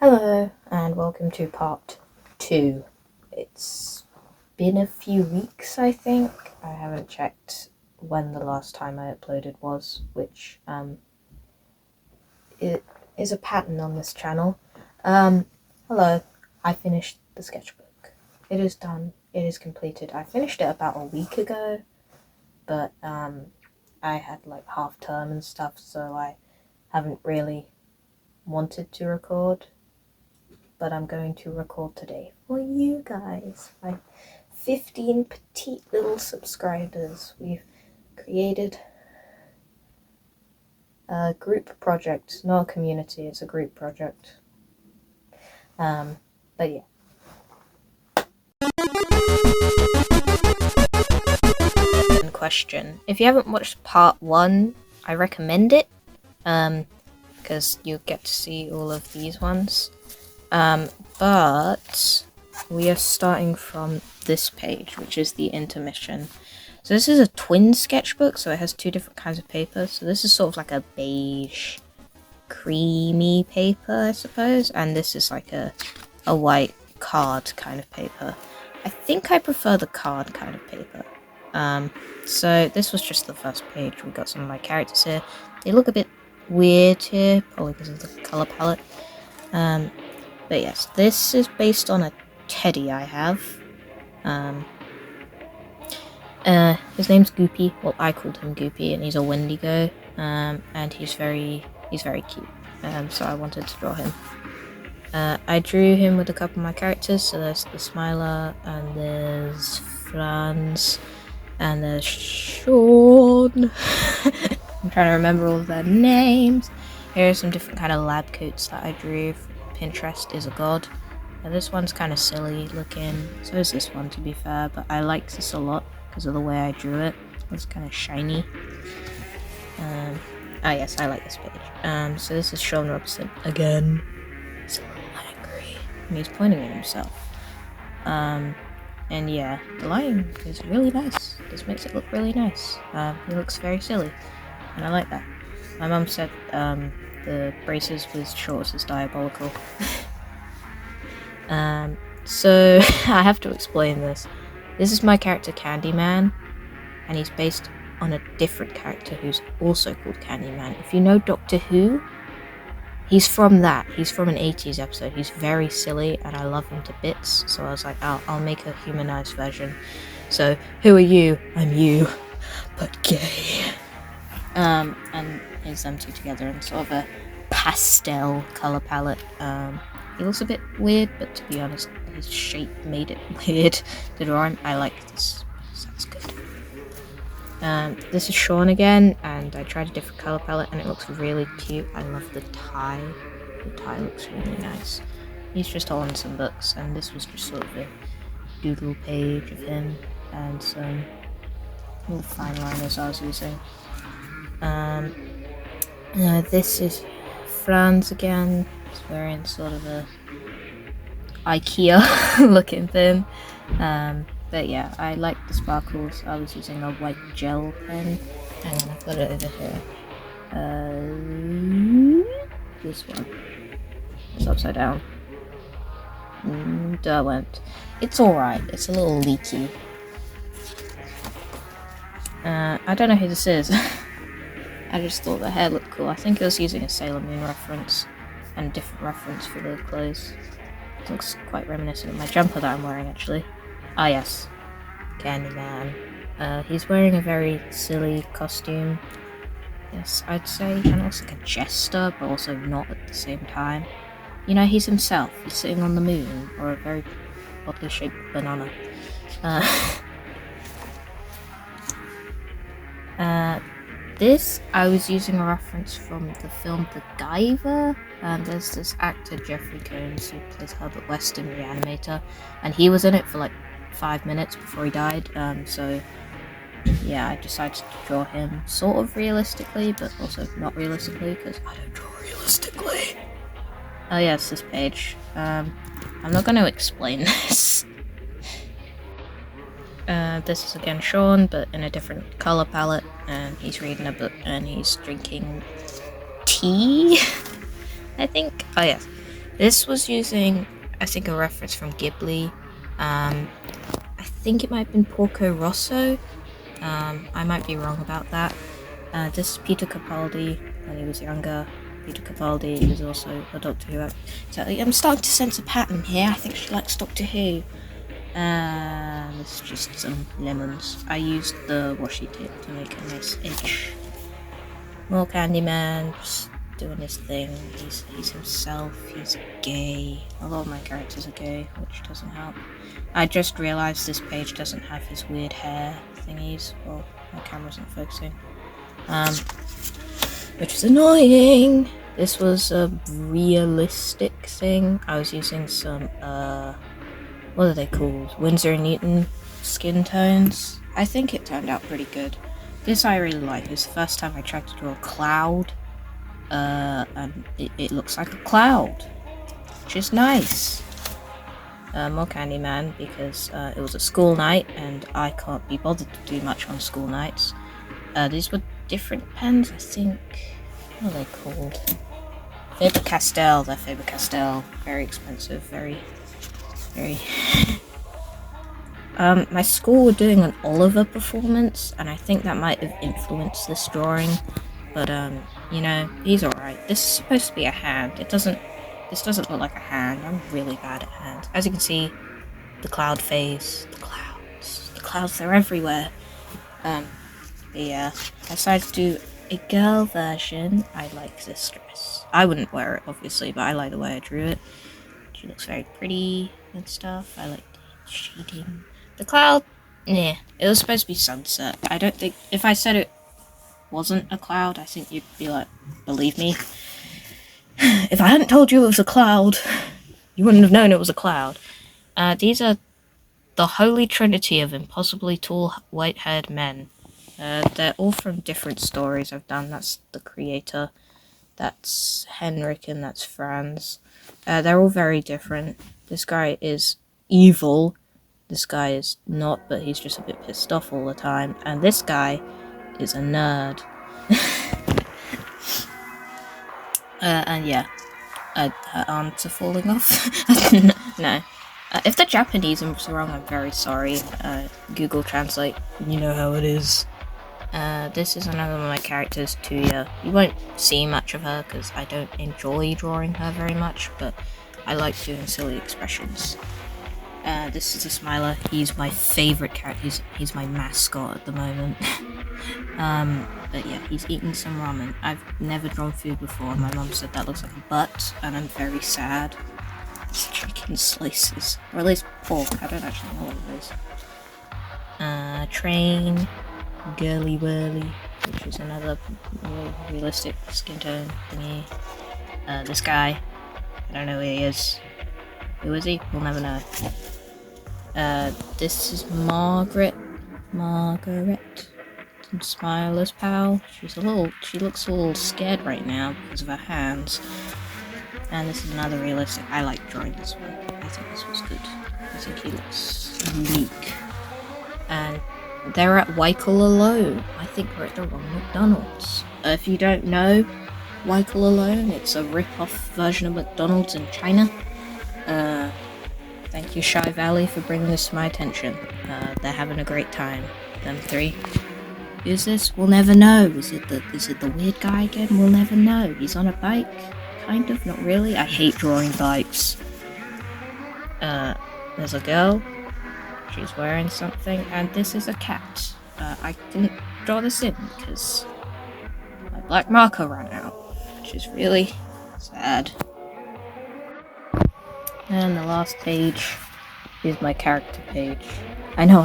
Hello and welcome to part 2. It's been a few weeks, I think. I haven't checked when the last time I uploaded was, which it is a pattern on this channel. Hello, I finished the sketchbook. It is done. It is completed. I finished it about a week ago, but I had like half term and stuff, so I haven't really wanted to record. But I'm going to record today for you guys, my 15 petite little subscribers. We've created a group project, not a community, it's a group project. But yeah. Question. If you haven't watched part 1, I recommend it, because you get to see all of these ones. But we are starting from this page, which is the intermission. So this is a twin sketchbook, so it has two different kinds of paper. So this is sort of like a beige, creamy paper, I suppose, and this is like a white card kind of paper. I think I prefer the card kind of paper. So this was just the first page. We got some of my characters here. They look a bit weird here, probably because of the color palette. But yes, this is based on a teddy I have. His name's Goopy. Well, I called him Goopy, and he's a Wendigo. And he's very cute. So I wanted to draw him. I drew him with a couple of my characters. So there's the Smiler, and there's Franz, and there's Sean. I'm trying to remember all of their names. Here are some different kind of lab coats that I drew. Pinterest is a god. Now this one's kind of silly looking, so is this one, to be fair, but I like this a lot because of the way I drew it. It's kind of shiny. Oh yes, I like this page. So this is Sean Robson again. He's a little angry, and he's pointing at himself. And yeah, the line is really nice. This makes it look really nice. He looks very silly, and I like that. My mum said the braces with shorts is diabolical. So I have to explain this. This is my character Candyman, and he's based on a different character who's also called Candyman. If you know Doctor Who, he's from that. He's from an 80s episode. He's very silly, and I love him to bits. So I was like, I'll make a humanized version. So who are you? I'm you, but gay. And here's them two together in sort of a pastel color palette. He looks a bit weird, but to be honest, his shape made it weird to draw him. I like this. Sounds good. This is Sean again, and I tried a different color palette, and it looks really cute. I love the tie. The tie looks really nice. He's just holding some books, and this was just sort of a doodle page of him, and some little fine liners I was using. This is Franz again. He's wearing sort of a IKEA looking thing. But yeah, I like the sparkles. I was using a white gel pen. Hang on, I've got it over here. This one. It's upside down. I went. It's alright. It's a little leaky. I don't know who this is. I just thought the hair looked cool. I think I was using a Sailor Moon reference and a different reference for the clothes. It looks quite reminiscent of my jumper that I'm wearing, actually. Ah yes, Candyman. He's wearing a very silly costume. Yes, I'd say he kind of looks like a jester, but also not at the same time. You know, he's himself. He's sitting on the moon, or a very oddly shaped banana. This, I was using a reference from the film The Guyver. There's this actor, Jeffrey Combs, who plays Herbert West in Reanimator, and he was in it for like 5 minutes before he died. So yeah, I decided to draw him sort of realistically, but also not realistically, because I don't draw realistically. Oh yes, this page. I'm not going to explain this. This is again Sean, but in a different color palette, and he's reading a book and he's drinking tea, I think. Oh yes. This was using, I think, a reference from Ghibli. I think it might have been Porco Rosso. I might be wrong about that. This is Peter Capaldi when he was younger. Peter Capaldi was also a Doctor Who actor. So I'm starting to sense a pattern here. I think she likes Doctor Who. This is just some lemons. I used the washi tape to make a nice edge. More Candyman, just doing his thing. He's himself. He's gay. A lot of my characters are gay, which doesn't help. I just realised this page doesn't have his weird hair thingies. Well, my camera's not focusing. Which is annoying. This was a realistic thing. I was using some what are they called? Winsor & Newton skin tones. I think it turned out pretty good. This I really like. It's the first time I tried to draw a cloud. And it looks like a cloud, which is nice. More Candyman because it was a school night and I can't be bothered to do much on school nights. These were different pens, I think. What are they called? Faber-Castell. They're Faber-Castell. Very expensive. Very. My school were doing an Oliver performance, and I think that might have influenced this drawing. But you know, he's alright. This is supposed to be a hand. This doesn't look like a hand. I'm really bad at hands. As you can see, the cloud phase, the clouds, they're everywhere. But yeah, I decided to do a girl version. I like this dress. I wouldn't wear it, obviously, but I like the way I drew it. She looks very pretty and stuff. I like the shading. The cloud, yeah, it was supposed to be sunset. I don't think, if I said it wasn't a cloud, I think you'd be like, believe me. If I hadn't told you it was a cloud, you wouldn't have known it was a cloud. These are the holy trinity of impossibly tall, white-haired men. They're all from different stories I've done. That's the creator. That's Henrik and that's Franz. They're all very different. This guy is evil. This guy is not, but he's just a bit pissed off all the time. And this guy is a nerd. And yeah, her arms are falling off. No. If the Japanese is wrong, I'm very sorry. Google Translate, you know how it is. This is another one of my characters, Tuya. You won't see much of her because I don't enjoy drawing her very much, but I like doing silly expressions. This is a Smiler. He's my favourite character. He's my mascot at the moment. But yeah, he's eating some ramen. I've never drawn food before, and my mum said that looks like a butt, and I'm very sad. It's chicken slices. Or at least pork. I don't actually know what it is. Train. Girly Whirly, which is another more realistic skin tone thingy. This guy. I don't know who he is. Who is he? We'll never know. This is Margaret. Smiler's pal. She looks a little scared right now because of her hands. And this is another realistic. I like drawing this one. I think this was good. I think he looks unique. And they're at Weichel Alone. I think we're at the wrong McDonald's. If you don't know Weichel Alone, it's a rip-off version of McDonald's in China. Thank you, Shy Valley, for bringing this to my attention. They're having a great time. Them three. Who's this? We'll never know. Is it the weird guy again? We'll never know. He's on a bike? Kind of, not really. I hate drawing bikes. There's a girl. She's wearing something, and this is a cat. I didn't draw this in because my black marker ran out, which is really sad. And the last page is my character page. I know.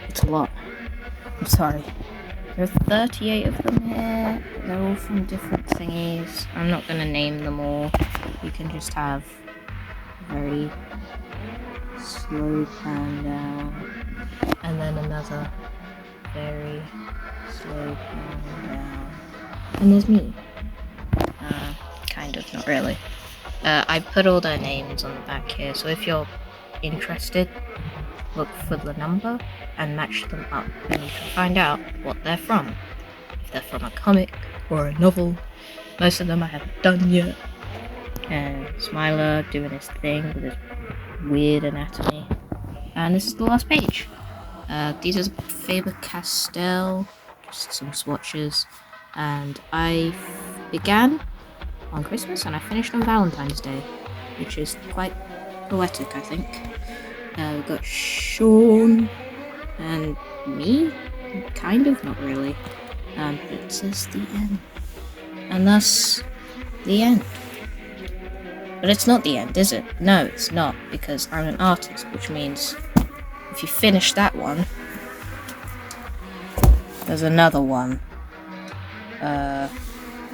It's a lot. I'm sorry. There are 38 of them here. They're all from different thingies. I'm not going to name them all. You can just have a very slow pan down. And then another very slow pan down. And there's me. Kind of, not really. I put all their names on the back here, so if you're interested, look for the number and match them up, and you can find out what they're from. If they're from a comic or a novel. Most of them I haven't done yet. And Smiler doing his thing with his weird anatomy. And this is the last page. These are Faber-Castell, just some swatches. And I began on Christmas and I finished on Valentine's Day, which is quite poetic, I think. We've got Sean and me, kind of, not really. It says the end, and thus the end. But it's not the end, is it? No, it's not, because I'm an artist, which means if you finish that one, there's another one.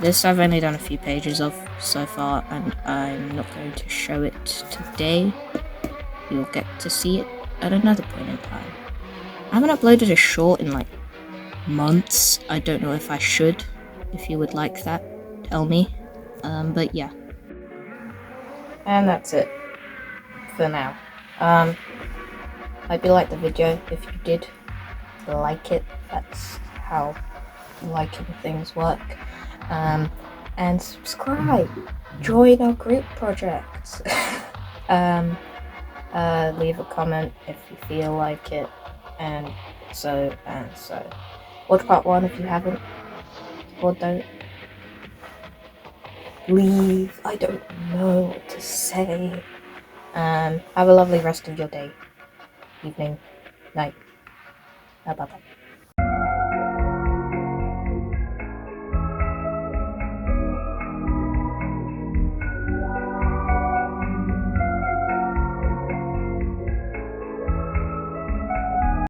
This I've only done a few pages of so far, and I'm not going to show it today. You'll get to see it at another point in time. I haven't uploaded a short in like months. I don't know if I should. If you would like that, tell me. But yeah. And that's it for now. Hope you liked the video. If you did like it, that's how liking things work. And subscribe. Join our group projects. Leave a comment if you feel like it, and so. Watch part 1 if you haven't, or don't. Leave. I don't know what to say. Have a lovely rest of your day, evening, night. Bye bye.